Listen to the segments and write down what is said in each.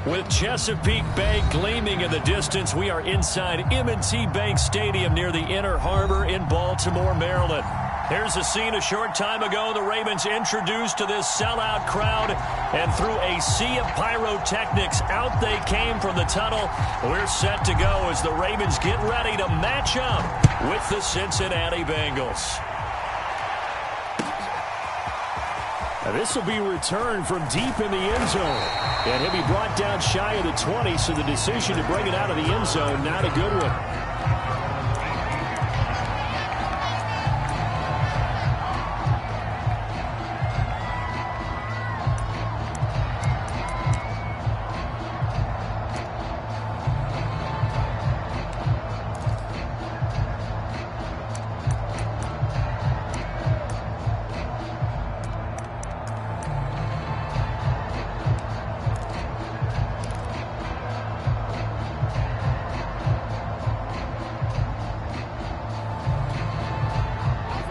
With Chesapeake Bay gleaming in the distance, we are inside M&T Bank Stadium near the Inner Harbor in Baltimore, Maryland. Here's a scene a short time ago. The Ravens introduced to this sellout crowd, and through a sea of pyrotechnics, out they came from the tunnel. We're set to go as the Ravens get ready to match up with the Cincinnati Bengals. Now this will be returned from deep in the end zone. And he'll be brought down shy of the 20, so the decision to bring it out of the end zone, not a good one.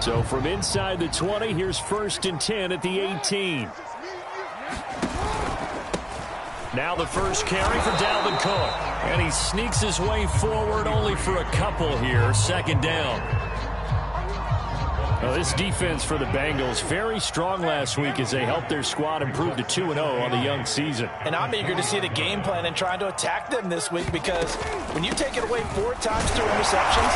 So from inside the 20, here's 1st and 10 at the 18. Now the first carry for Dalvin Cook. And he sneaks his way forward only for a couple here. 2nd down. Well, this defense for the Bengals, very strong last week as they helped their squad improve to 2-0 on the young season. And I'm eager to see the game plan and trying to attack them this week, because when you take it away 4 times through interceptions,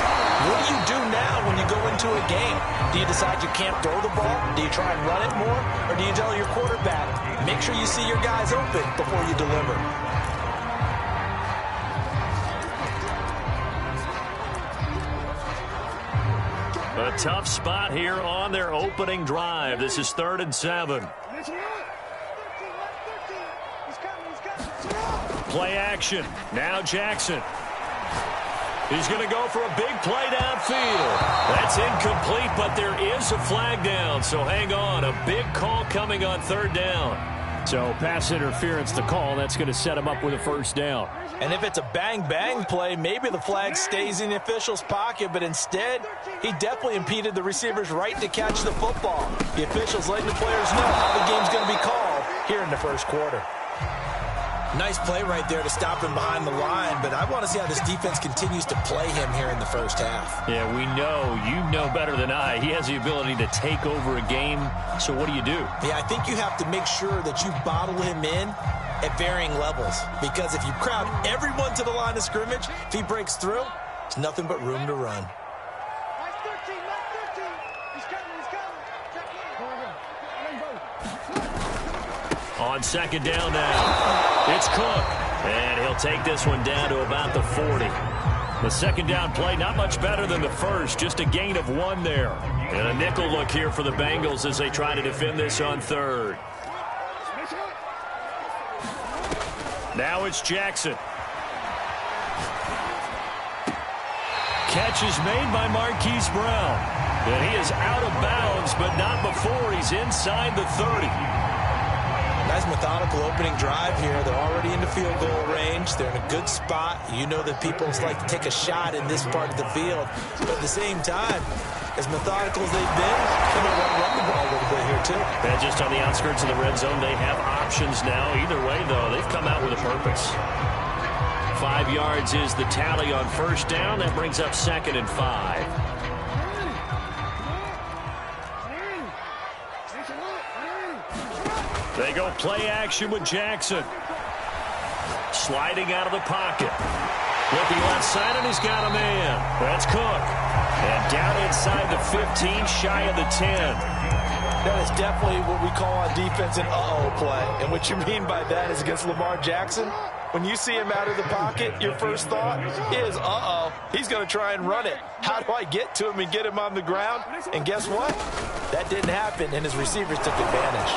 what do you do now when you go into a game? Do you decide you can't throw the ball? Do you try and run it more? Or do you tell your quarterback, make sure you see your guys open before you deliver? A tough spot here on their opening drive. This is 3rd and 7. Play action. Now Jackson. He's going to go for a big play downfield. That's incomplete, but there is a flag down, so hang on. A big call coming on 3rd down. So pass interference the call. That's going to set him up with a 1st down. And if it's a bang-bang play, maybe the flag stays in the official's pocket, but instead, he definitely impeded the receiver's right to catch the football. The officials letting the players know how the game's going to be called here in the 1st quarter. Nice play right there to stop him behind the line, but I want to see how this defense continues to play him here in the 1st half. Yeah, we know. You know better than I. He has the ability to take over a game, so what do you do? Yeah, I think you have to make sure that you bottle him in at varying levels, because if you crowd everyone to the line of scrimmage, if he breaks through, it's nothing but room to run. On 2nd down now, it's Cook, and he'll take this one down to about the 40. The 2nd down play, not much better than the first, just a gain of 1 there. And a nickel look here for the Bengals as they try to defend this on 3rd. Now it's Jackson. Catch is made by Marquise Brown. And he is out of bounds, but not before he's inside the 30. Nice methodical opening drive here. They're already in the field goal range. They're in a good spot. You know that people like to take a shot in this part of the field. But at the same time, as methodical as they've been, they might want to run the ball a little bit here too. And just on the outskirts of the red zone, they have options now. Either way, though, they've come out with a purpose. 5 yards is the tally on 1st down. That brings up 2nd and 5. They go play action with Jackson. Sliding out of the pocket. Looking left side, and he's got a man. That's Cook. And down inside the 15, shy of the 10. That is definitely what we call on defense an uh-oh play. And what you mean by that is against Lamar Jackson, when you see him out of the pocket, your first thought is, uh-oh, he's going to try and run it. How do I get to him and get him on the ground? And guess what? That didn't happen, and his receivers took advantage.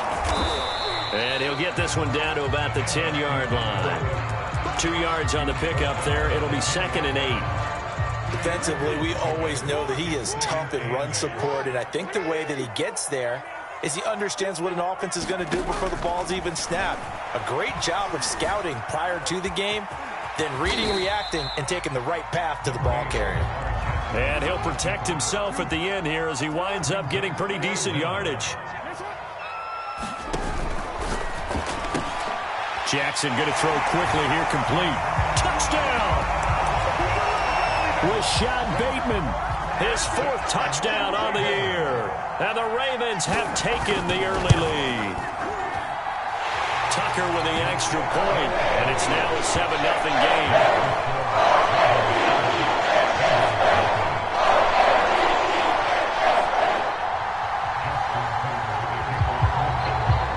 And he'll get this one down to about the 10-yard line. 2 yards on the pickup there. It'll be 2nd and 8. Defensively, we always know that he is tough in run support, and I think the way that he gets there is he understands what an offense is going to do before the ball's even snapped. A great job of scouting prior to the game, then reading, reacting, and taking the right path to the ball carrier. And he'll protect himself at the end here as he winds up getting pretty decent yardage. Jackson going to throw quickly here, complete. Touchdown! Rashad Bateman, his 4th touchdown on the year. And the Ravens have taken the early lead. Tucker with the extra point, and it's now a 7-0 game.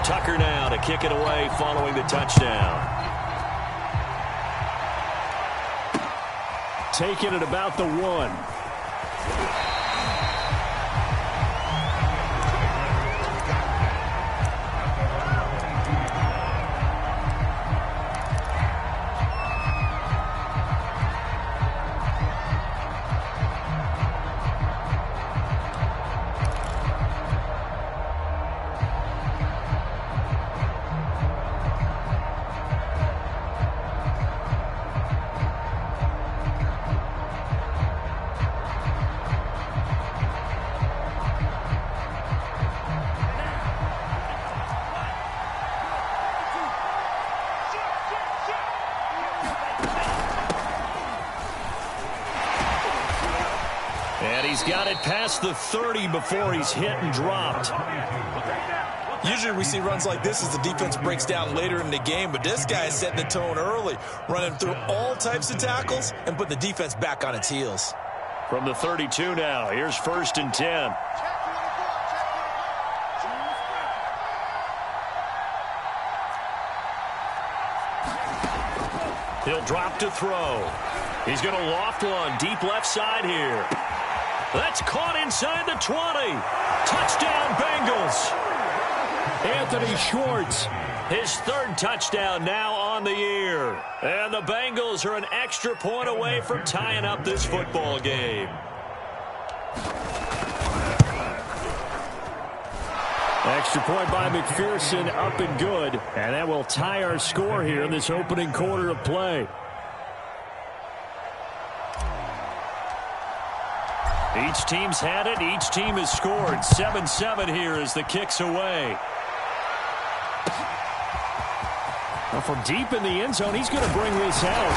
Tucker now to kick it away following the touchdown. Taking it about the 1. And he's got it past the 30 before he's hit and dropped. Usually we see runs like this as the defense breaks down later in the game, but this guy is setting the tone early, running through all types of tackles and putting the defense back on its heels. From the 32 now, here's 1st and 10. He'll drop to throw. He's going to loft one deep left side here. That's caught inside the 20. Touchdown, Bengals. Anthony Schwartz, his 3rd touchdown now on the year. And the Bengals are an extra point away from tying up this football game. Extra point by McPherson, up and good. And that will tie our score here in this opening quarter of play. Each team's had it. Each team has scored. 7-7 here as the kick's away. Well, from deep in the end zone, he's going to bring this out.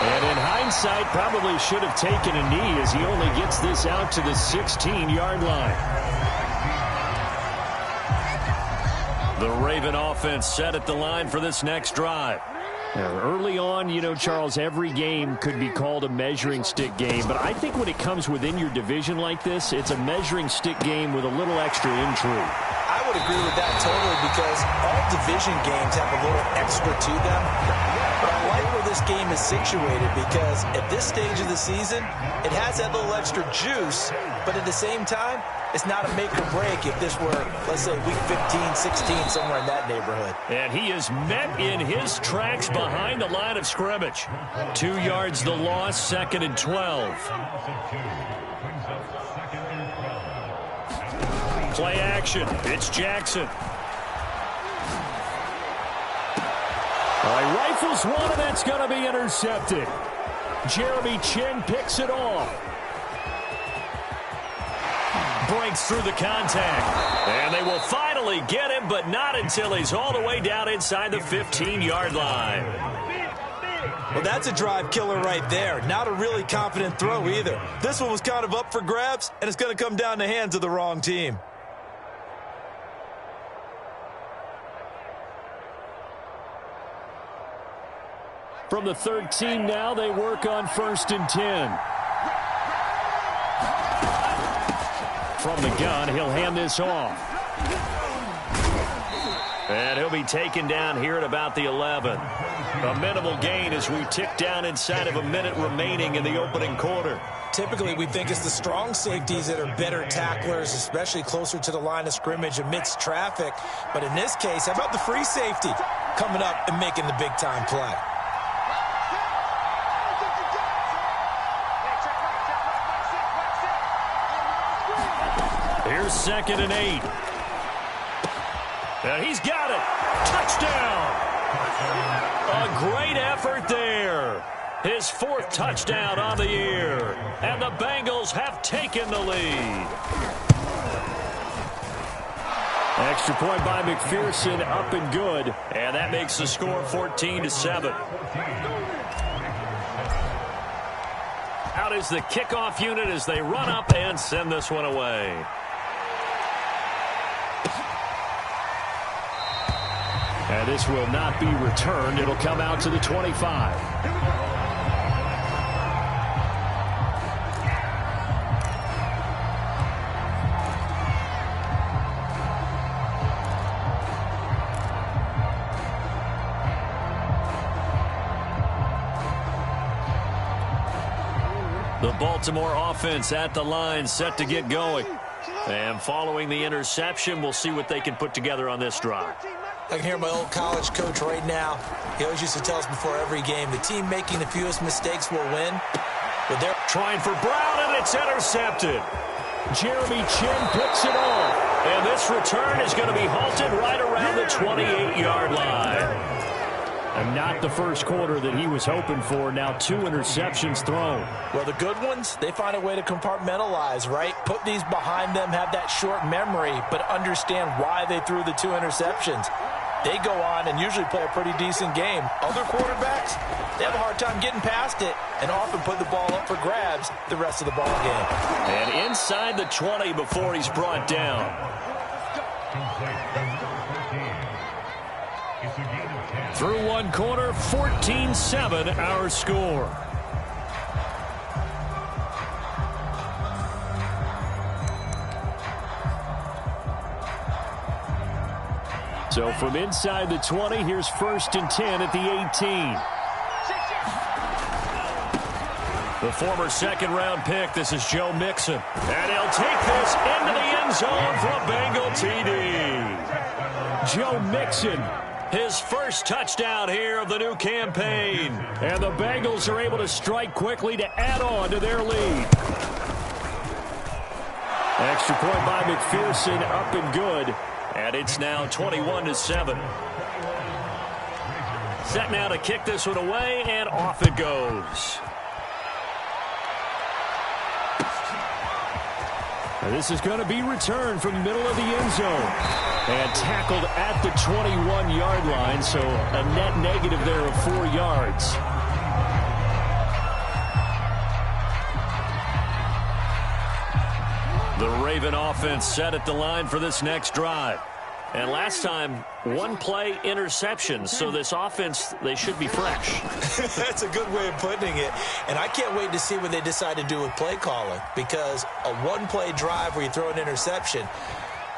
And in hindsight, probably should have taken a knee as he only gets this out to the 16-yard line. The Raven offense set at the line for this next drive. Now, early on, you know, Charles, every game could be called a measuring stick game. But I think when it comes within your division like this, it's a measuring stick game with a little extra intrigue. I would agree with that totally because all division games have a little extra to them. But I like where this game is situated because at this stage of the season, it has that little extra juice. But at the same time, it's not a make or break if this were, let's say, week 15, 16, somewhere in that neighborhood. And he is met in his tracks behind the line of scrimmage. 2 yards the loss, 2nd and 12. Play action. It's Jackson. All right, rifles one, and that's going to be intercepted. Jeremy Chin picks it off. Breaks through the contact. And they will finally get him, but not until he's all the way down inside the 15-yard line. Well, that's a drive killer right there. Not a really confident throw either. This one was kind of up for grabs, and it's going to come down the hands of the wrong team. From the 13 now, they work on 1st and 10. From the gun, he'll hand this off. And he'll be taken down here at about the 11. A minimal gain as we tick down inside of a minute remaining in the opening quarter. Typically, we think it's the strong safeties that are better tacklers, especially closer to the line of scrimmage amidst traffic. But in this case, how about the free safety coming up and making the big-time play? Here's 2nd and 8. And he's got it. Touchdown. A great effort there. His 4th touchdown on the year. And the Bengals have taken the lead. Extra point by McPherson, up and good. And that makes the score 14-7. Out is the kickoff unit as they run up and send this one away. And this will not be returned. It'll come out to the 25. The Baltimore offense at the line, set to get going. And following the interception, we'll see what they can put together on this drive. I can hear my old college coach right now. He always used to tell us before every game, the team making the fewest mistakes will win. But they're trying for Brown, and it's intercepted. Jeremy Chin picks it off. And this return is going to be halted right around the 28-yard line. And not the first quarter that he was hoping for. Now 2 interceptions thrown. Well, the good ones, they find a way to compartmentalize, right? Put these behind them, have that short memory, but understand why they threw the 2 interceptions. They go on and usually play a pretty decent game. Other quarterbacks, they have a hard time getting past it and often put the ball up for grabs the rest of the ball game. And inside the 20 before he's brought down. Through one quarter, 14-7 our score. So from inside the 20, here's 1st and 10 at the 18. The former second-round pick, this is Joe Mixon. And he'll take this into the end zone for a Bengal TD. Joe Mixon, his first touchdown here of the new campaign. And the Bengals are able to strike quickly to add on to their lead. Extra point by McPherson, up and good. And it's now 21-7. Set now to kick this one away, and off it goes. And this is going to be returned from the middle of the end zone. And tackled at the 21-yard line, so a net negative there of 4 yards. The Raven offense set at the line for this next drive. And last time, 1 play interception. So this offense, they should be fresh. That's a good way of putting it. And I can't wait to see what they decide to do with play calling. Because a 1-play drive where you throw an interception,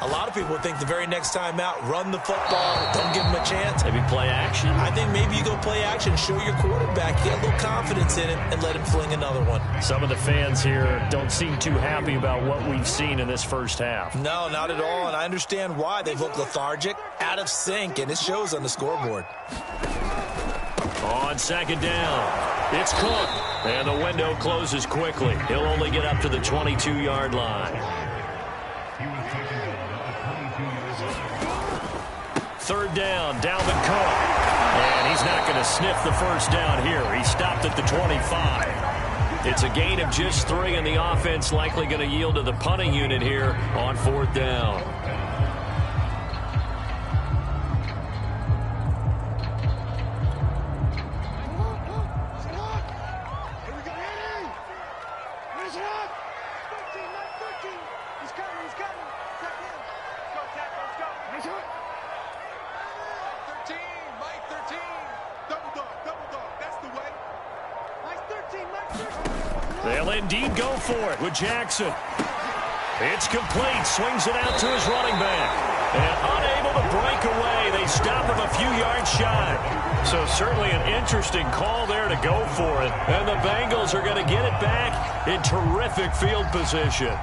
a lot of people think the very next time out, run the football, don't give them a chance. Maybe play action? I think maybe you go play action, show your quarterback, get a little confidence in him, and let him fling another one. Some of the fans here don't seem too happy about what we've seen in this first half. No, not at all, and I understand why. They've looked lethargic, out of sync, and it shows on the scoreboard. On second down, it's Cook, and the window closes quickly. He'll only get up to the 22-yard line. 3rd down, Dalvin Cook. And he's not going to sniff the first down here. He stopped at the 25. It's a gain of just 3, and the offense likely going to yield to the punting unit here on 4th down. They'll indeed go for it with Jackson. It's complete. Swings it out to his running back. And unable to break away. They stop him a few yards shy. So certainly an interesting call there to go for it. And the Bengals are going to get it back in terrific field position.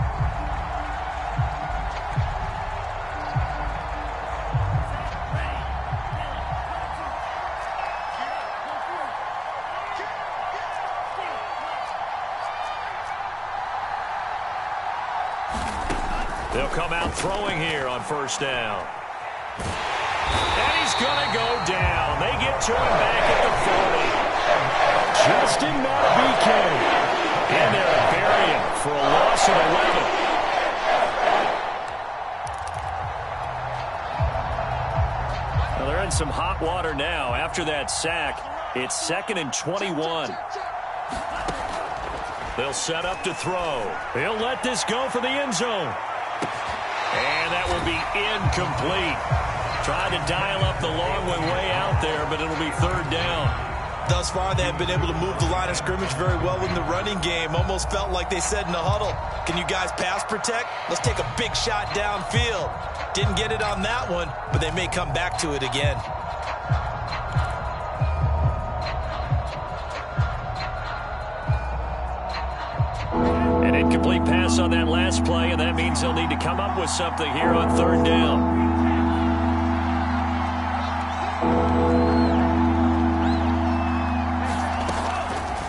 They'll come out throwing here on 1st down. And he's going to go down. They get to him back at the 40. Justin Madubuike in there to bury him for a loss of 11. hot water now. After that sack, it's 2nd and 21. They'll set up to throw. He'll let this go for the end zone. And that will be incomplete. Trying to dial up the long way out there, but it'll be 3rd down. Thus far, they have been able to move the line of scrimmage very well in the running game. Almost felt like they said in the huddle, can you guys pass protect? Let's take a big shot downfield. Didn't get it on that one, but they may come back to it again. An incomplete pass on that last play, and that means they'll need to come up with something here on 3rd down.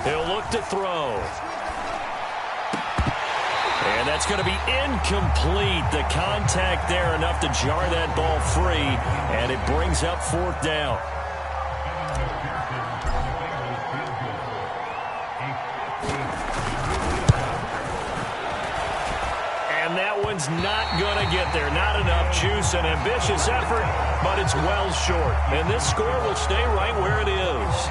He'll look to throw. And that's going to be incomplete. The contact there enough to jar that ball free, and it brings up 4th down. And that one's not going to get there. Not enough juice. An ambitious effort, but it's well short. And this score will stay right where it is.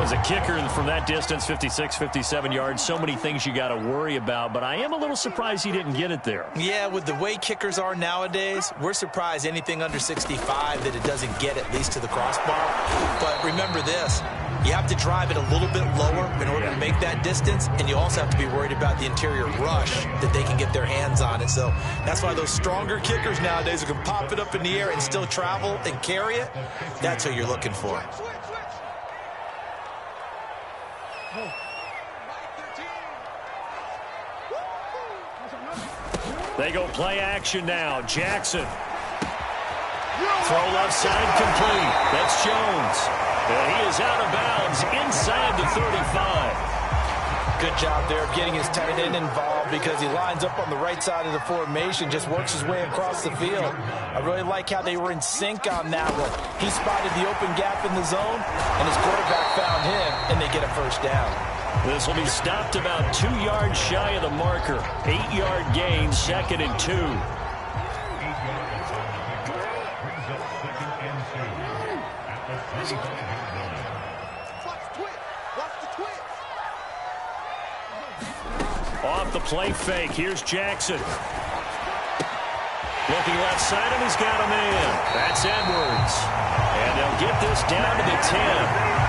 As a kicker from that distance, 56, 57 yards, so many things you got to worry about, but I am a little surprised he didn't get it there. Yeah, with the way kickers are nowadays, we're surprised anything under 65 that it doesn't get at least to the crossbar. But remember this, you have to drive it a little bit lower in order to make that distance, and you also have to be worried about the interior rush that they can get their hands on it. So that's why those stronger kickers nowadays who can pop it up in the air and still travel and carry it, that's who you're looking for. They go play action now. Jackson. Throw left side complete. That's Jones. And he is out of bounds inside the 35. Good job there of getting his tight end involved because he lines up on the right side of the formation, just works his way across the field. I really like how they were in sync on that one. He spotted the open gap in the zone, and his quarterback found him, and they get a 1st down. This will be stopped about 2 yards shy of the marker. 8-yard gain, 2nd and 2. Off the play fake. Here's Jackson. Looking left side, and he's got him in. That's Edwards. And they'll get this down to the 10.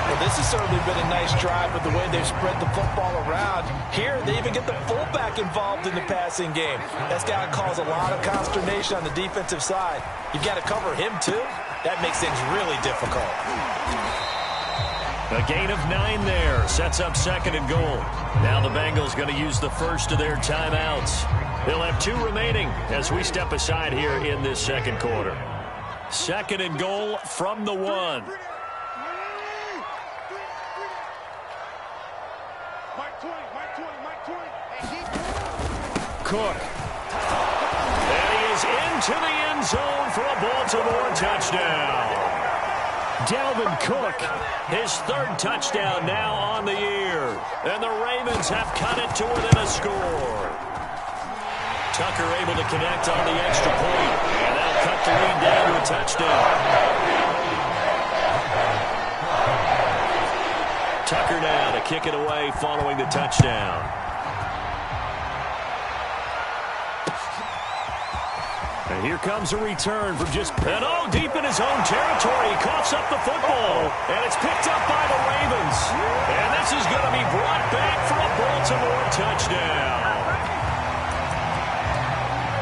Well, this has certainly been a nice drive with the way they've spread the football around. Here, they even get the fullback involved in the passing game. That's got to cause a lot of consternation on the defensive side. You've got to cover him, too. That makes things really difficult. A gain of 9 there. Sets up 2nd and goal. Now the Bengals going to use the first of their timeouts. They'll have 2 remaining as we step aside here in this 2nd quarter. 2nd and goal from the 1. Cook. And he is into the end zone for a Baltimore touchdown. Dalvin Cook, his 3rd touchdown now on the year. And the Ravens have cut it to within a score. Tucker able to connect on the extra point. And that'll cut the lead down to a touchdown. Tucker now to kick it away following the touchdown. And here comes a return from just Peno deep in his own territory. He coughs up the football, and it's picked up by the Ravens. And this is going to be brought back for a Baltimore touchdown.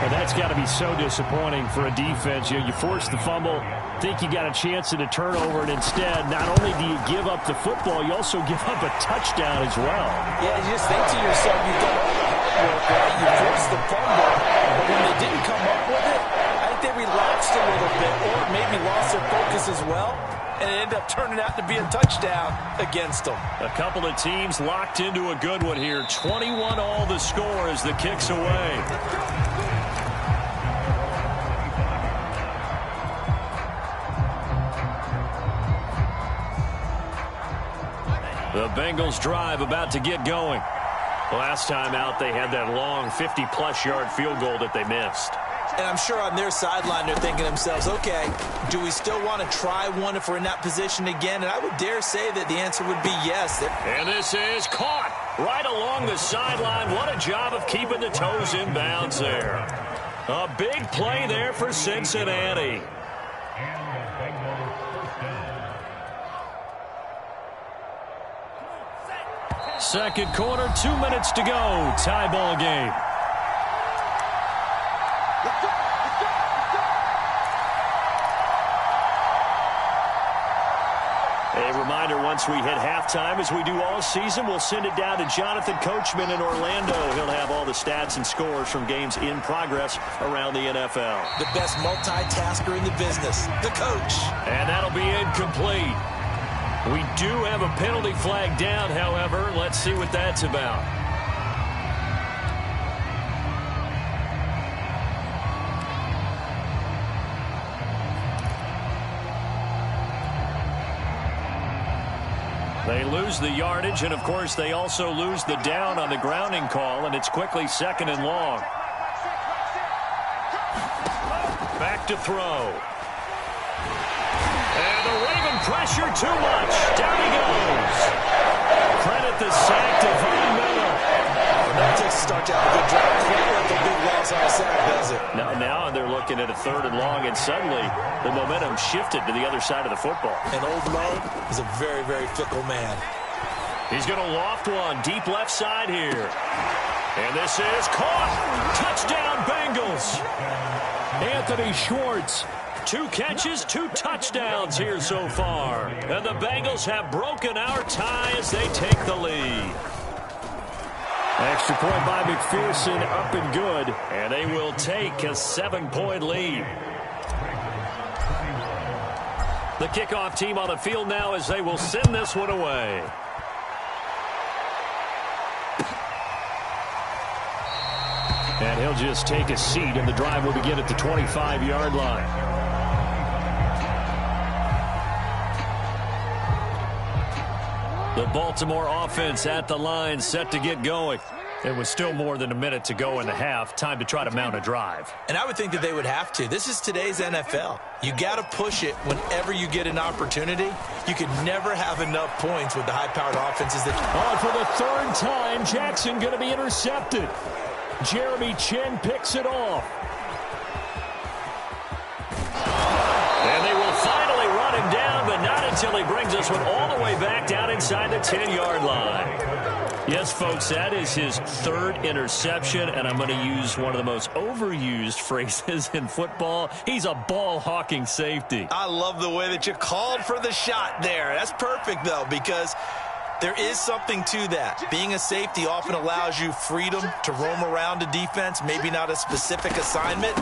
And that's got to be so disappointing for a defense. You force the fumble, think you got a chance at a turnover, and instead, not only do you give up the football, you also give up a touchdown as well. Yeah, you just think to yourself, you've done all the hard work, right? You forced the fumble, but when they didn't come up with it, I think they relaxed a little bit, or maybe lost their focus as well, and it ended up turning out to be a touchdown against them. A couple of teams locked into a good one here. 21 all the score as the kick's away. The Bengals drive about to get going. Last time out, they had that long 50-plus yard field goal that they missed. And I'm sure on their sideline they're thinking to themselves, okay, do we still want to try one if we're in that position again? And I would dare say that the answer would be yes. And this is caught right along the sideline. What a job of keeping the toes in bounds there. A big play there for Cincinnati. Second quarter, 2 minutes to go. Tie ball game. A reminder, once we hit halftime, as we do all season, we'll send it down to Jonathan Coachman in Orlando. He'll have all the stats and scores from games in progress around the NFL. The best multitasker in the business, the coach. And that'll be incomplete. We do have a penalty flag down, however. Let's see what that's about. They lose the yardage, and of course they also lose the down on the grounding call, and it's quickly second and long. Back to throw. And the Raven pressure too much. Down he goes. Credit the sack to Von Miller. That takes a start to have a good drive. Can't let the big loss on a sack, does it? Now they're looking at a third and long, and suddenly the momentum shifted to the other side of the football. And Old Mo is a very, very fickle man. He's going to loft one deep left side here. And this is caught. Touchdown, Bengals. Anthony Schwartz. 2 catches, 2 touchdowns here so far. And the Bengals have broken our tie as they take the lead. Extra point by McPherson, up and good. And they will take a 7-point lead. The kickoff team on the field now as they will send this one away. And he'll just take a seat, and the drive will begin at the 25-yard line. The Baltimore offense at the line, set to get going. It was still more than a minute to go in the half. Time to try to mount a drive. And I would think that they would have to. This is today's NFL. You got to push it whenever you get an opportunity. You can never have enough points with the high-powered offenses. For the third time, Jackson going to be intercepted. Jeremy Chin picks it off. And they will finally run him down, but not until he brings this one all the way back down inside the 10-yard line. Yes, folks, that is his third interception, and I'm going to use one of the most overused phrases in football. He's a ball-hawking safety. I love the way that you called for the shot there. That's perfect, though, because there is something to that. Being a safety often allows you freedom to roam around a defense, maybe not a specific assignment.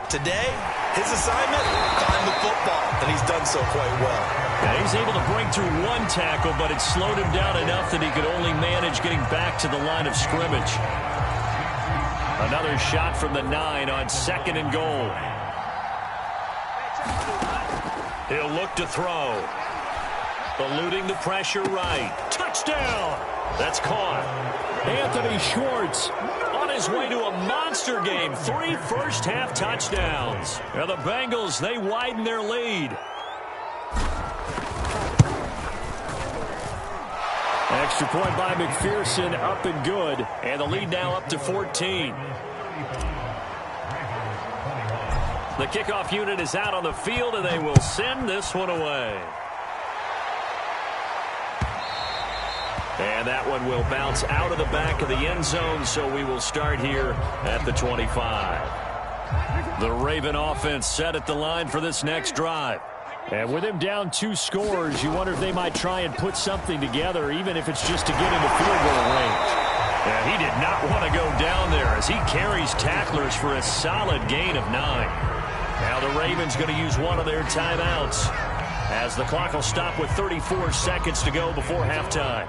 Today, his assignment, find the football, and he's done so quite well. Yeah, he's able to break through one tackle, but it slowed him down enough that he could only manage getting back to the line of scrimmage. Another shot from the 9 on 2nd and goal. He'll look to throw. Eluding the pressure right. Touchdown! That's caught. Anthony Schwartz on his way to a monster game. 3 first-half touchdowns. Now the Bengals, they widen their lead. Extra point by McPherson, up and good. And the lead now up to 14. The kickoff unit is out on the field, and they will send this one away. And that one will bounce out of the back of the end zone, so we will start here at the 25. The Raven offense set at the line for this next drive. And with him down 2 scores, you wonder if they might try and put something together, even if it's just to get into field goal range. And he did not want to go down there as he carries tacklers for a solid gain of 9. Now the Ravens going to use one of their timeouts as the clock will stop with 34 seconds to go before halftime.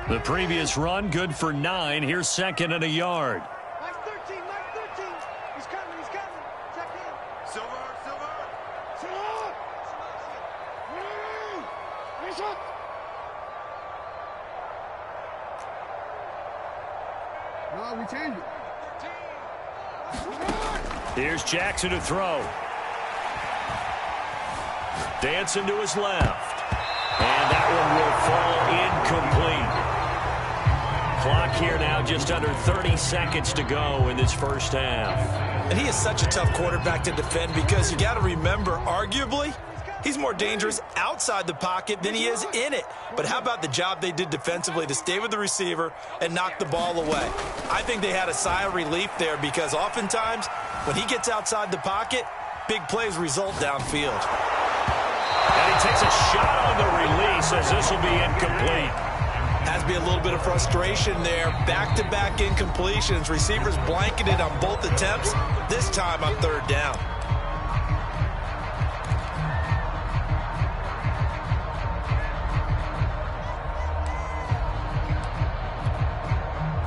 The previous run good for 9. Here's 2nd and a yard. Mike 13. He's coming. Check in. Silver. No, we changed it. Here's Jackson to throw. Dancing to his left. And that one will fall incomplete. Clock here now just under 30 seconds to go in this first half. And he is such a tough quarterback to defend because you got to remember, arguably, he's more dangerous outside the pocket than he is in it. But how about the job they did defensively to stay with the receiver and knock the ball away? I think they had a sigh of relief there because oftentimes when he gets outside the pocket, big plays result downfield. And he takes a shot on the release as this will be incomplete. Has to be a little bit of frustration there. Back-to-back incompletions. Receivers blanketed on both attempts, this time on third down.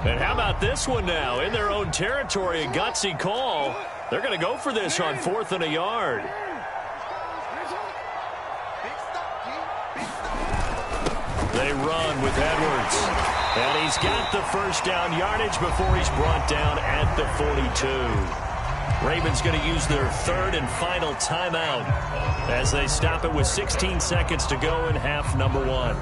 And how about this one now? In their own territory, a gutsy call. They're going to go for this on 4th and a yard. They run with Edwards. And he's got the first down yardage before he's brought down at the 42. Ravens going to use their third and final timeout as they stop it with 16 seconds to go in half number 1.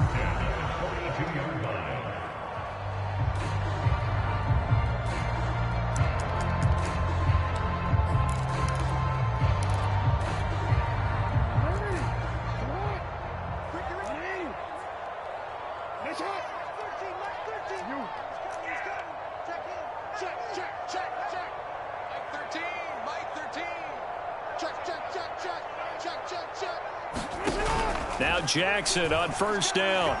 Now Jackson on first down.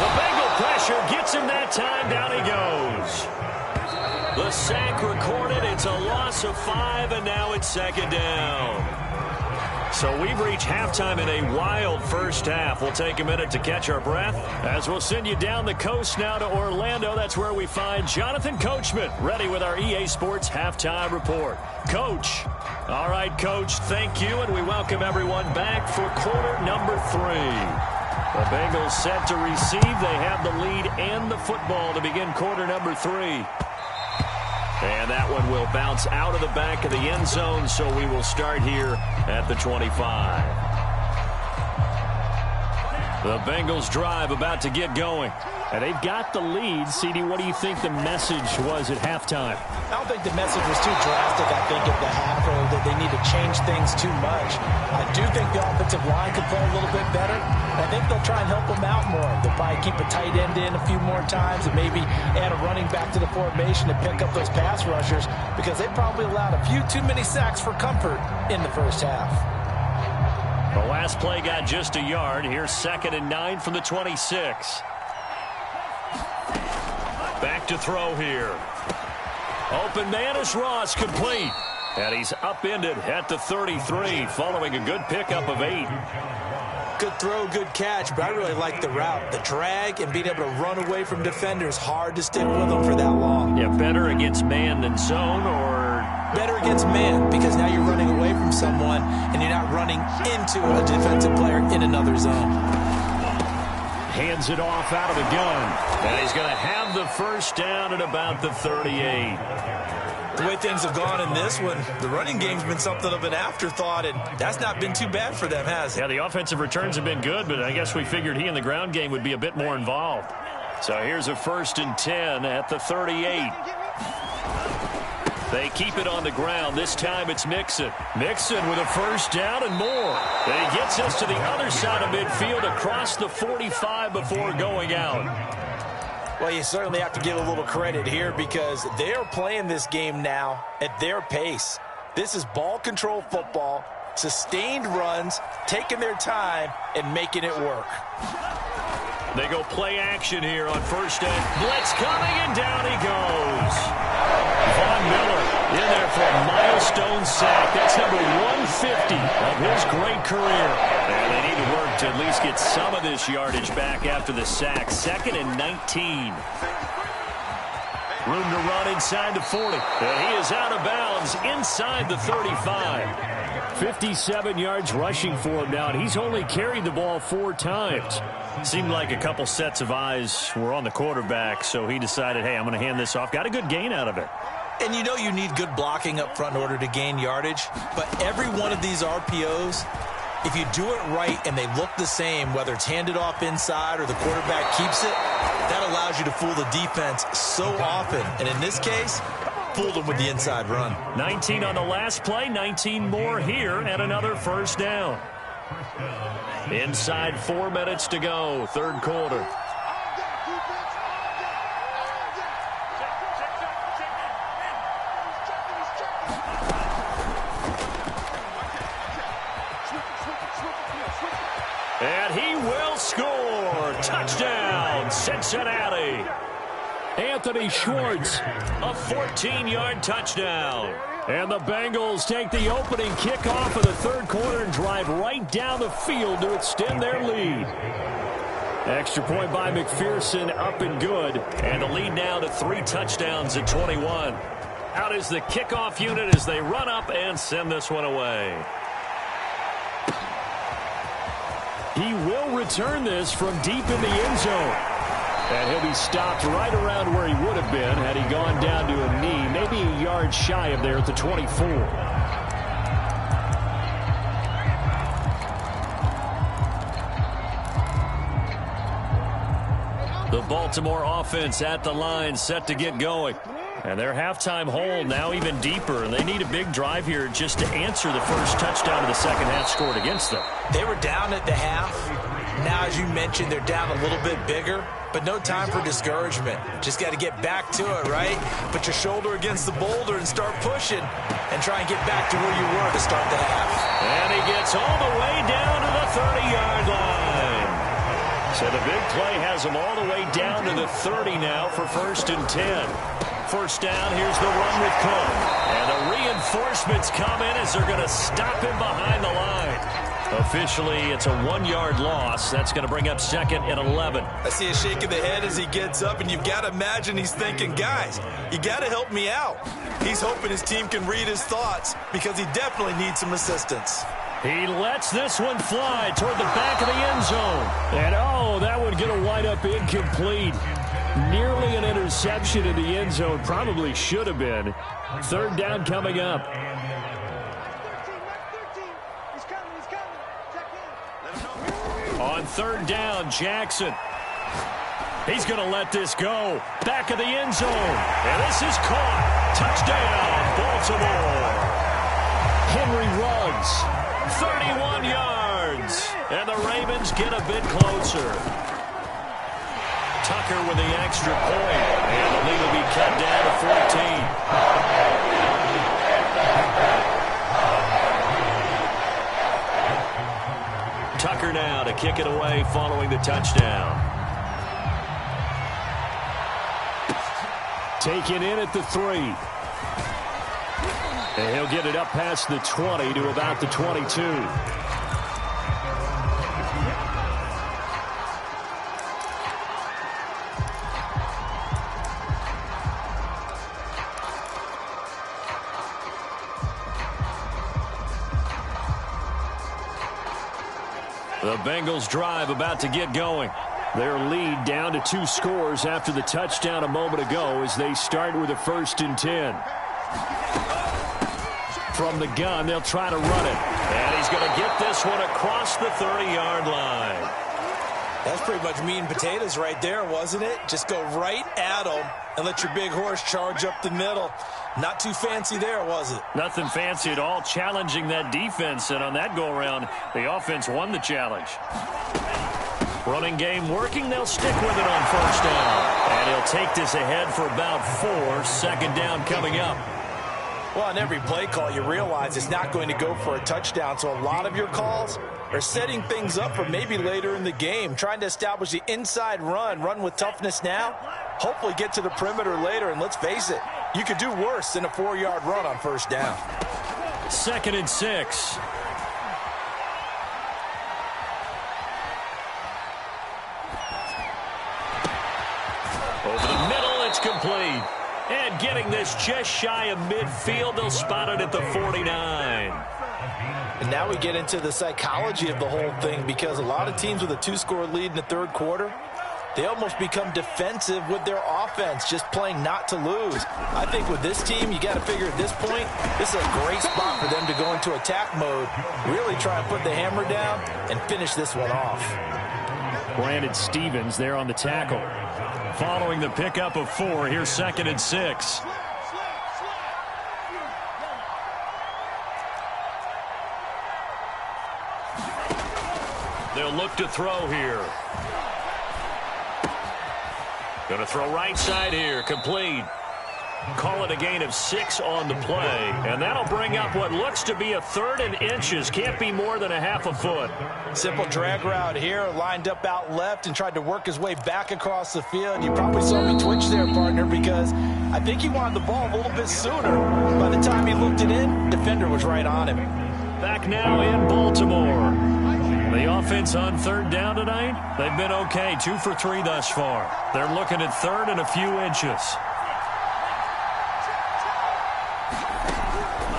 The Bengal pressure gets him that time. Down he goes. The sack recorded. It's a loss of 5, and now it's second down. So we've reached halftime in a wild first half. We'll take a minute to catch our breath as we'll send you down the coast now to Orlando. That's where we find Jonathan Coachman ready with our EA Sports Halftime Report. Coach. All right, Coach, thank you, and we welcome everyone back for quarter number 3. The Bengals set to receive. They have the lead and the football to begin quarter number 3. And that one will bounce out of the back of the end zone, so we will start here at the 25. The Bengals drive about to get going. And they've got the lead. CD, what do you think the message was at halftime? I don't think the message was too drastic, I think, at the half, or that they need to change things too much. I do think the offensive line could play a little bit better. I think they'll try and help them out more. They'll probably keep a tight end in a few more times and maybe add a running back to the formation to pick up those pass rushers because they probably allowed a few too many sacks for comfort in the first half. The last play got just a yard. Here's 2nd and 9 from the 26. Back to throw here. Open man is Ross, complete. And he's upended at the 33 following a good pickup of 8. Good throw, good catch, but I really like the route. The drag and being able to run away from defenders, hard to stick with them for that long. Yeah, better against man than zone, or? Better against man, because now you're running away from someone and you're not running into a defensive player in another zone. Hands it off out of the gun. And he's going to have the first down at about the 38. The way things have gone in this one, the running game's been something of an afterthought, and that's not been too bad for them, has it? Yeah, the offensive returns have been good, but I guess we figured he in the ground game would be a bit more involved. So here's a 1st and 10 at the 38. They keep it on the ground. This time it's Mixon. Mixon with a first down and more. And he gets us to the other side of midfield across the 45 before going out. Well, you certainly have to give a little credit here because they are playing this game now at their pace. This is ball control football, sustained runs, taking their time, and making it work. They go play action here on first down. Blitz coming, and down he goes. Von Miller in there for a milestone sack. That's number 150 of his great career. And they need to work to at least get some of this yardage back after the sack. 2nd and 19. Room to run inside the 40. And he is out of bounds inside the 35. 57 yards rushing for him now, and he's only carried the ball 4 times. Seemed like a couple sets of eyes were on the quarterback, so he decided, hey, I'm going to hand this off. Got a good gain out of it. And you know you need good blocking up front in order to gain yardage, but every one of these RPOs, if you do it right and they look the same, whether it's handed off inside or the quarterback keeps it, that allows you to fool the defense so often. And in this case, fooled them with the inside run. 19 on the last play, 19 more here, and another first down. Inside 4 minutes to go, third quarter. And he will score. Touchdown, Cincinnati. Anthony Schwartz, a 14-yard touchdown. And the Bengals take the opening kickoff of the third quarter and drive right down the field to extend their lead. Extra point by McPherson, up and good. And the lead now to 3 touchdowns at 21. Out is the kickoff unit as they run up and send this one away. He will return this from deep in the end zone. And he'll be stopped right around where he would have been had he gone down to a knee, maybe a yard shy of there at the 24. The Baltimore offense at the line, set to get going. And their halftime hole now even deeper, and they need a big drive here just to answer the first touchdown of the second half scored against them. They were down at the half. Now, as you mentioned, they're down a little bit bigger, but no time for discouragement. Just got to get back to it, right? Put your shoulder against the boulder and start pushing and try and get back to where you were to start the half. And he gets all the way down to the 30-yard line. So the big play has him all the way down to the 30 now for 1st and 10. First down, here's the run with Cook. And the reinforcements come in as they're going to stop him behind the line. Officially, it's a 1-yard loss. That's going to bring up 2nd and 11. I see a shake of the head as he gets up, and you've got to imagine he's thinking, guys, you got to help me out. He's hoping his team can read his thoughts because he definitely needs some assistance. He lets this one fly toward the back of the end zone. And, oh, that would get a wide-up incomplete. Nearly an interception in the end zone. Probably should have been. Third down coming up. On third down, Jackson. He's going to let this go. Back of the end zone. And this is caught. Touchdown, Baltimore. Henry runs 31 yards. And the Ravens get a bit closer. Tucker with the extra point. And the lead will be cut down to 14. Tucker now to kick it away following the touchdown. Taken in at the 3. And he'll get it up past the 20 to about the 22. The Bengals drive about to get going. Their lead down to 2 scores after the touchdown a moment ago as they start with a 1st and 10. From the gun, they'll try to run it. And he's going to get this one across the 30-yard line. That's pretty much meat and potatoes right there, wasn't it? Just go right at them and let your big horse charge up the middle. Not too fancy there, was it? Nothing fancy at all, challenging that defense. And on that go-around, the offense won the challenge. Running game working. They'll stick with it on first down. And he'll take this ahead for about 4. Second down coming up. Well, on every play call, you realize it's not going to go for a touchdown. So a lot of your calls are setting things up for maybe later in the game, trying to establish the inside run with toughness now, hopefully get to the perimeter later. And let's face it, you could do worse than a 4-yard run on first down. 2nd and 6. Over the middle, it's complete. And getting this just shy of midfield, they'll spot it at the 49. And now we get into the psychology of the whole thing, because a lot of teams with a 2-score lead in the third quarter, they almost become defensive with their offense, just playing not to lose. I think with this team, you got to figure at this point, this is a great spot for them to go into attack mode, really try and put the hammer down and finish this one off. Brandon Stevens there on the tackle. Following the pickup of 4, here's 2nd and 6. They'll look to throw here. Going to throw right side here, complete. Call it a gain of 6 on the play, and that'll bring up what looks to be a 3rd and inches. Can't be more than a half a foot. Simple drag route here, lined up out left and tried to work his way back across the field. You probably saw me twitch there, partner, because I think he wanted the ball a little bit sooner. By the time he looked it in, defender was right on him. Back now in Baltimore. The offense on 3rd down tonight, they've been okay, 2 for 3 thus far. They're looking at 3rd and a few inches.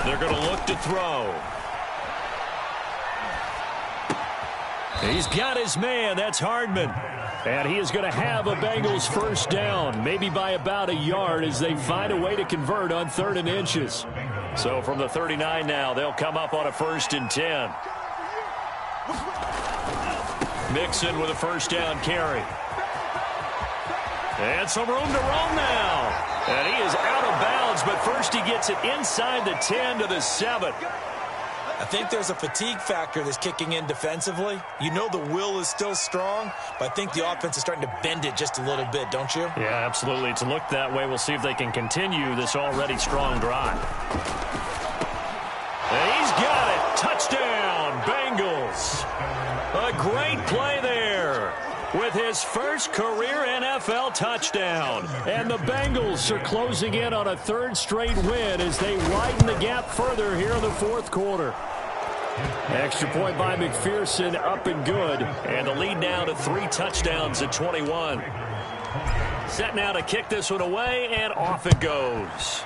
They're going to look to throw. He's got his man. That's Hardman. And he is going to have a Bengals 1st down, maybe by about a yard as they find a way to convert on 3rd and inches. So from the 39 now, they'll come up on a 1st and 10. Mixon with a 1st down carry. And some room to roam now. And he is out of bounds, but first he gets it inside the 10 to the 7. I think there's a fatigue factor that's kicking in defensively. You know the will is still strong, but I think the offense is starting to bend it just a little bit, don't you? Yeah, absolutely. It's looked that way. We'll see if they can continue this already strong drive. And he's got it. Touchdown, Bengals. A great play there with his first career NFL touchdown. And the Bengals are closing in on a 3rd straight win as they widen the gap further here in the 4th quarter. Extra point by McPherson, up and good. And the lead now to 3 touchdowns at 21. Set now to kick this one away, and off it goes.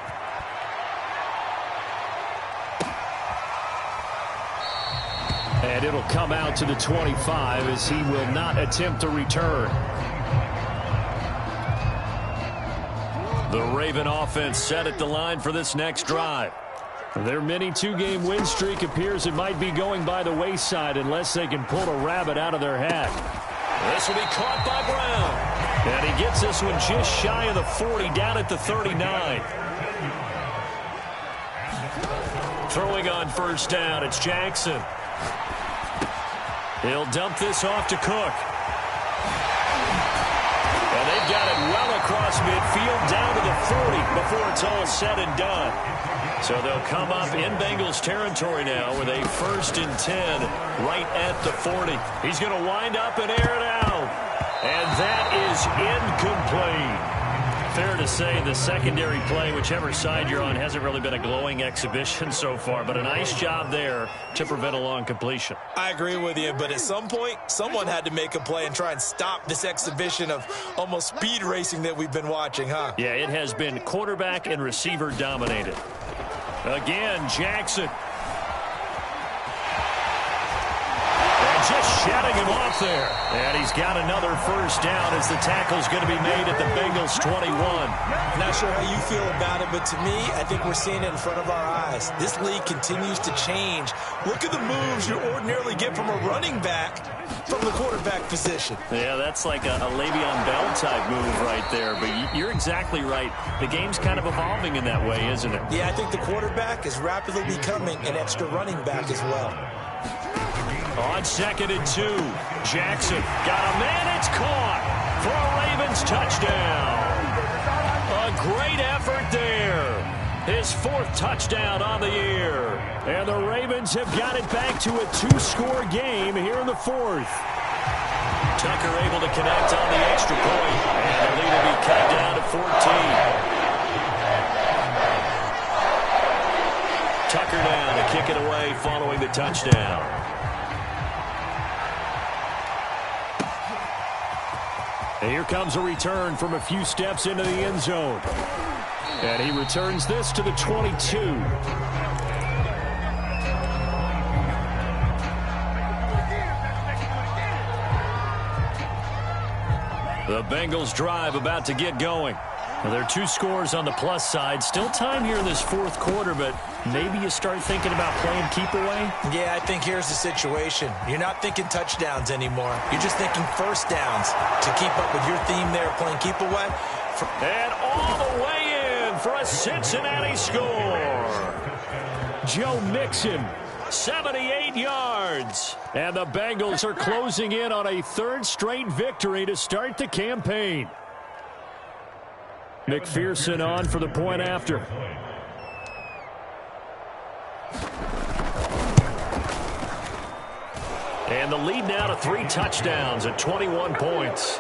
And it'll come out to the 25 as he will not attempt to return. The Raven offense set at the line for this next drive. Their mini 2-game win streak appears it might be going by the wayside unless they can pull a rabbit out of their hat. This will be caught by Brown. And he gets this one just shy of the 40, down at the 39. Throwing on 1st down, it's Jackson. He'll dump this off to Cook. And they've got it well across midfield down to the 40 before it's all said and done. So they'll come up in Bengals territory now with a 1st and 10 right at the 40. He's going to wind up and air it out. And that is incomplete. Fair to say the secondary play, whichever side you're on, hasn't really been a glowing exhibition so far, but a nice job there to prevent a long completion. I agree with you, but at some point, someone had to make a play and try and stop this exhibition of almost speed racing that we've been watching, huh? Yeah, it has been quarterback and receiver dominated. Again, Jackson. Just shutting him off there. And he's got another 1st down as the tackle's going to be made at the Bengals 21. Not sure how you feel about it, but to me, I think we're seeing it in front of our eyes. This league continues to change. Look at the moves you ordinarily get from a running back from the quarterback position. Yeah, that's like a Le'Veon Bell type move right there. But you're exactly right. The game's kind of evolving in that way, isn't it? Yeah, I think the quarterback is rapidly becoming an extra running back as well. On 2nd and 2, Jackson got a man, it's caught for a Ravens touchdown. A great effort there. His 4th touchdown on the year. And the Ravens have got it back to a 2-score game here in the 4th. Tucker able to connect on the extra point. And the lead will be cut down to 14. Tucker down to kick it away following the touchdown. And here comes a return from a few steps into the end zone. And he returns this to the 22. The Bengals drive about to get going. Well, there are 2 scores on the plus side. Still time here in this fourth quarter, but maybe you start thinking about playing keep away? Yeah, I think here's the situation. You're not thinking touchdowns anymore. You're just thinking first downs to keep up with your theme there, playing keep away. And all the way in for a Cincinnati score. Joe Mixon, 78 yards. And the Bengals are closing in on a 3rd straight victory to start the campaign. McPherson on for the point after. And the lead now to 3 touchdowns at 21 points.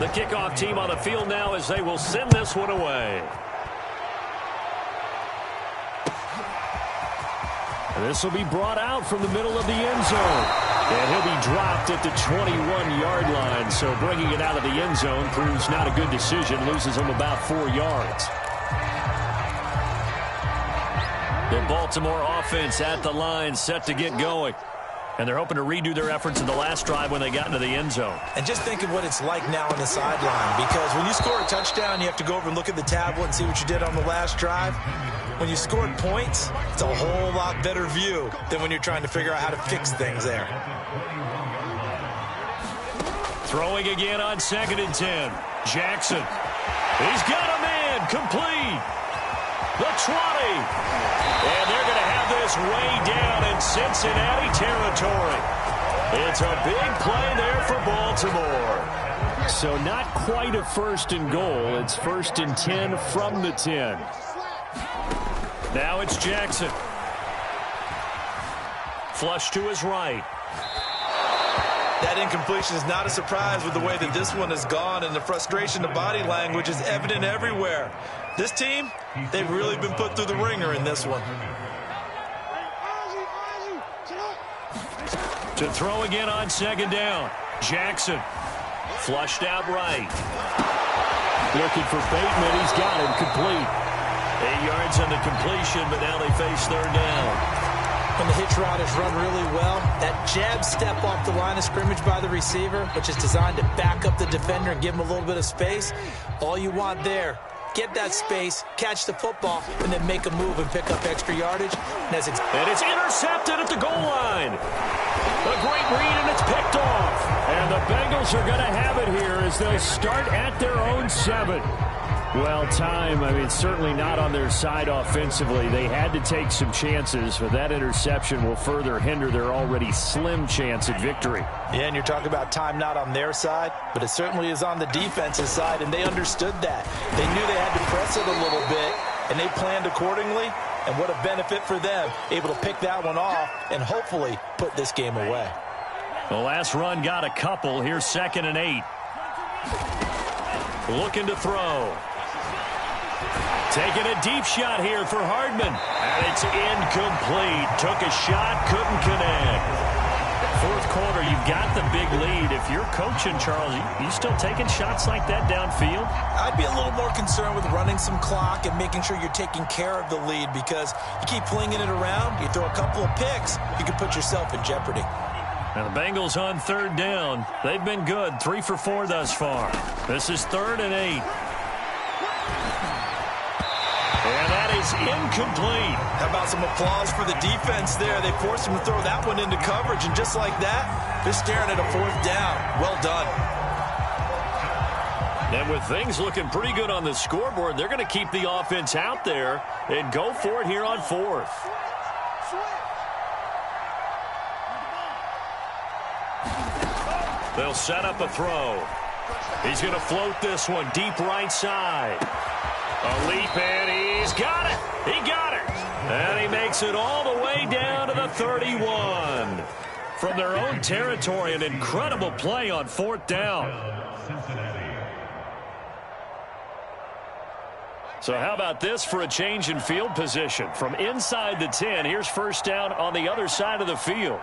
The kickoff team on the field now as they will send this one away. This will be brought out from the middle of the end zone. And he'll be dropped at the 21-yard line. So bringing it out of the end zone proves not a good decision. Loses him about 4 yards. The Baltimore offense at the line, set to get going. And they're hoping to redo their efforts in the last drive when they got into the end zone. And just think of what it's like now on the sideline. Because when you score a touchdown, you have to go over and look at the tablet and see what you did on the last drive. When you scored points, it's a whole lot better view than when you're trying to figure out how to fix things there. Throwing again on 2nd and 10. Jackson. He's got a man. Complete. The 20. And they're going to have this way down in Cincinnati territory. It's a big play there for Baltimore. So not quite a 1st and goal. It's 1st and 10 from the 10. Now it's Jackson. Flush to his right. That incompletion is not a surprise with the way that this one has gone, and the frustration, the body language is evident everywhere. This team, they've really been put through the ringer in this one. To throw again on 2nd down. Jackson. Flushed out right. Looking for Bateman. He's got him complete. 8 yards on the completion, but now they face 3rd down. When the hitch route is run really well, that jab step off the line of scrimmage by the receiver, which is designed to back up the defender and give him a little bit of space, all you want there, get that space, catch the football, and then make a move and pick up extra yardage. And it's intercepted at the goal line. A great read, and it's picked off. And the Bengals are going to have it here as they'll start at their own 7. Well, time, certainly not on their side offensively. They had to take some chances, but that interception will further hinder their already slim chance at victory. Yeah, and you're talking about time not on their side, but it certainly is on the defensive side, and they understood that. They knew they had to press it a little bit, and they planned accordingly, and what a benefit for them, able to pick that one off and hopefully put this game away. The last run got a couple. Here's 2nd and 8. Looking to throw. Taking a deep shot here for Hardman. And it's incomplete. Took a shot, couldn't connect. 4th quarter, you've got the big lead. If you're coaching, Charles, you still taking shots like that downfield? I'd be a little more concerned with running some clock and making sure you're taking care of the lead, because you keep flinging it around, you throw a couple of picks, you can put yourself in jeopardy. Now the Bengals on 3rd down. They've been good, 3 for 4 thus far. This is 3rd and 8. And that is incomplete. How about some applause for the defense there? They forced him to throw that one into coverage, and just like that, they're staring at a 4th down. Well done. And with things looking pretty good on the scoreboard, they're going to keep the offense out there and go for it here on 4th. They'll set up a throw. He's going to float this one deep right side. A leap, and he's got it. He got it. And he makes it all the way down to the 31. From their own territory, an incredible play on 4th down. So how about this for a change in field position? From inside the 10, here's 1st down on the other side of the field.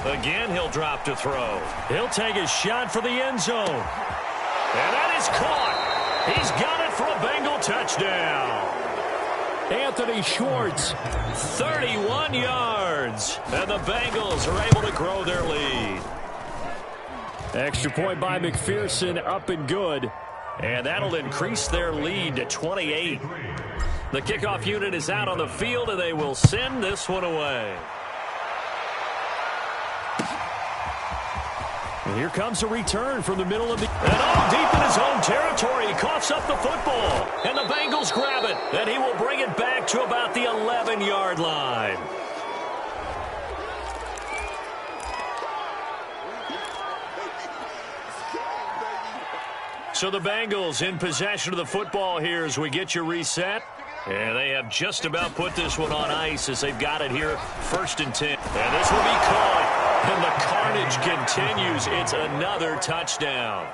Again, he'll drop to throw. He'll take a shot for the end zone. And that is caught. He's got it for a Bengal touchdown. Anthony Schwartz, 31 yards. And the Bengals are able to grow their lead. Extra point by McPherson, up and good. And that'll increase their lead to 28. The kickoff unit is out on the field, and they will send this one away. And here comes a return from the middle of the... And all deep in his own territory. He coughs up the football. And the Bengals grab it. And he will bring it back to about the 11-yard line. So the Bengals in possession of the football here as we get you reset. And they have just about put this one on ice as they've got it here, 1st and 10. And this will be caught. And the carnage continues. It's another touchdown.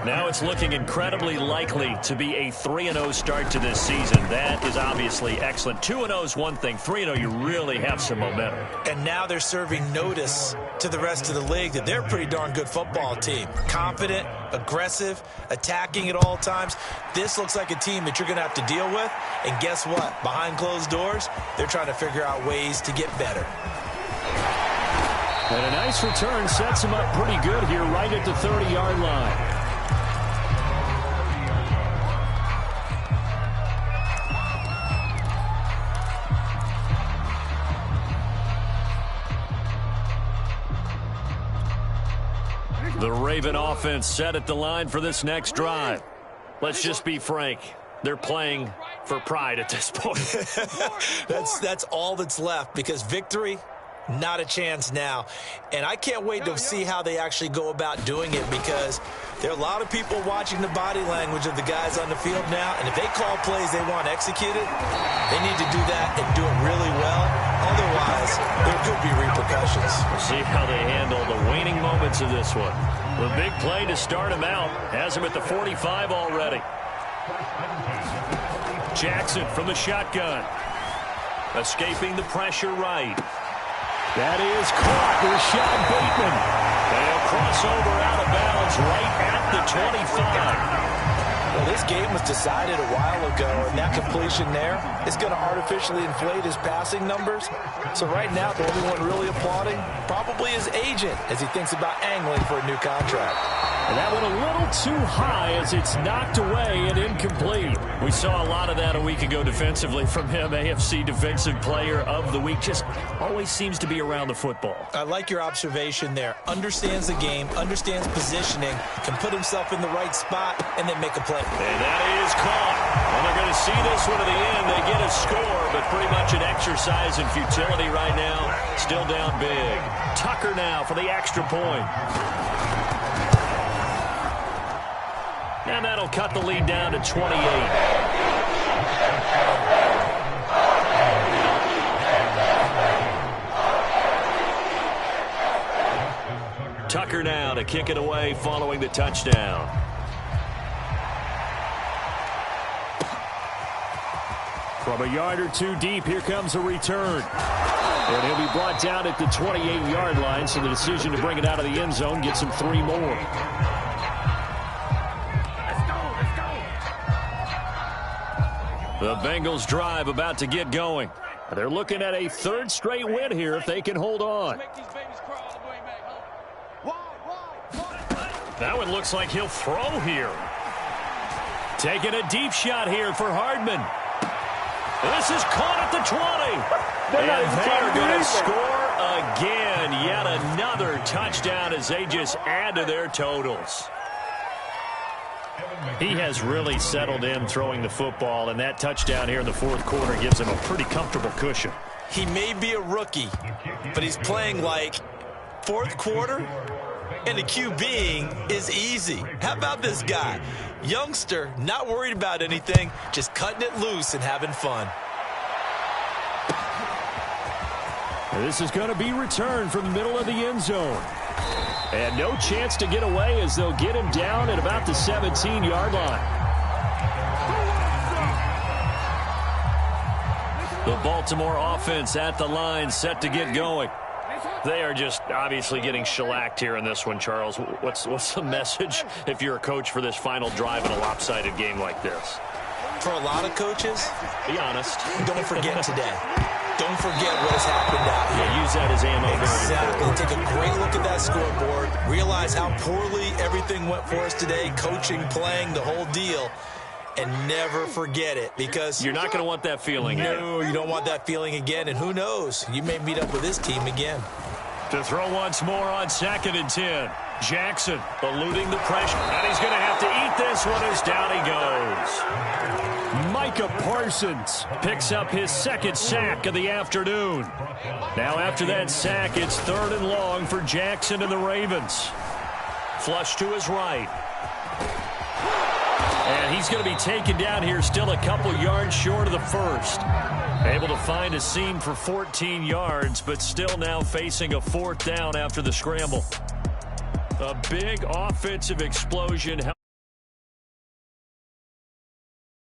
Now it's looking incredibly likely to be a 3-0 start to this season. That is obviously excellent. 2-0 is one thing. 3-0, you really have some momentum. And now they're serving notice to the rest of the league that they're a pretty darn good football team. Confident, aggressive, attacking at all times. This looks like a team that you're going to have to deal with. And guess what? Behind closed doors, they're trying to figure out ways to get better. And a nice return sets him up pretty good here right at the 30-yard line. The Raven offense set at the line for this next drive. Let's just be frank. They're playing for pride at this point. That's all that's left, because victory, not a chance now. And I can't wait to see how they actually go about doing it, because there are a lot of people watching the body language of the guys on the field now. And if they call plays they want executed, they need to do that and do it really well. Otherwise, there could be repercussions. We'll see how they handle the waning moments of this one. The big play to start him out has him at the 45 already. Jackson from the shotgun. Escaping the pressure right. That is caught. Rashad Bateman. They'll cross over out of bounds right at the 25. Well, this game was decided a while ago, and that completion there is going to artificially inflate his passing numbers. So right now, the only one really applauding probably his agent as he thinks about angling for a new contract. And that went a little too high as it's knocked away and incomplete. We saw a lot of that a week ago defensively from him. AFC Defensive Player of the Week. Just always seems to be around the football. I like your observation there. Understands the game, understands positioning, can put himself in the right spot, and then make a play. And that is caught. And they're going to see this one to the end. They get a score, but pretty much an exercise in futility right now. Still down big. Tucker now for the extra point. And that'll cut the lead down to 28. Tucker now to kick it away following the touchdown. From a yard or two deep, here comes a return. And he'll be brought down at the 28-yard line, so the decision to bring it out of the end zone gets him 3 more. The Bengals drive about to get going. They're looking at a 3rd straight win here if they can hold on. That one looks like he'll throw here. Taking a deep shot here for Hardman. This is caught at the 20. And they're going to score again. Yet another touchdown as they just add to their totals. He has really settled in throwing the football, and that touchdown here in the 4th quarter gives him a pretty comfortable cushion. He may be a rookie, but he's playing like 4th quarter, and the QBing is easy. How about this guy? Youngster, not worried about anything, just cutting it loose and having fun. This is going to be returned from the middle of the end zone. And no chance to get away as they'll get him down at about the 17-yard line. The Baltimore offense at the line set to get going. They are just obviously getting shellacked here in this one, Charles. What's the message if you're a coach for this final drive in a lopsided game like this? For a lot of coaches, be honest, don't forget today. Don't forget what has happened out here. Yeah, use that as ammo. Exactly. Take a great look at that scoreboard. Realize how poorly everything went for us today. Coaching, playing, the whole deal. And never forget it, because you're not going to want that feeling. No, you don't want that feeling again. And who knows? You may meet up with this team again. To throw once more on 2nd and 10. Jackson eluding the pressure. And he's going to have to eat this one as down he goes. Micah Parsons picks up his 2nd sack of the afternoon. Now after that sack, it's 3rd and long for Jackson and the Ravens. Flush to his right. And he's going to be taken down here, still a couple yards short of the first. Able to find a seam for 14 yards, but still now facing a 4th down after the scramble. A big offensive explosion.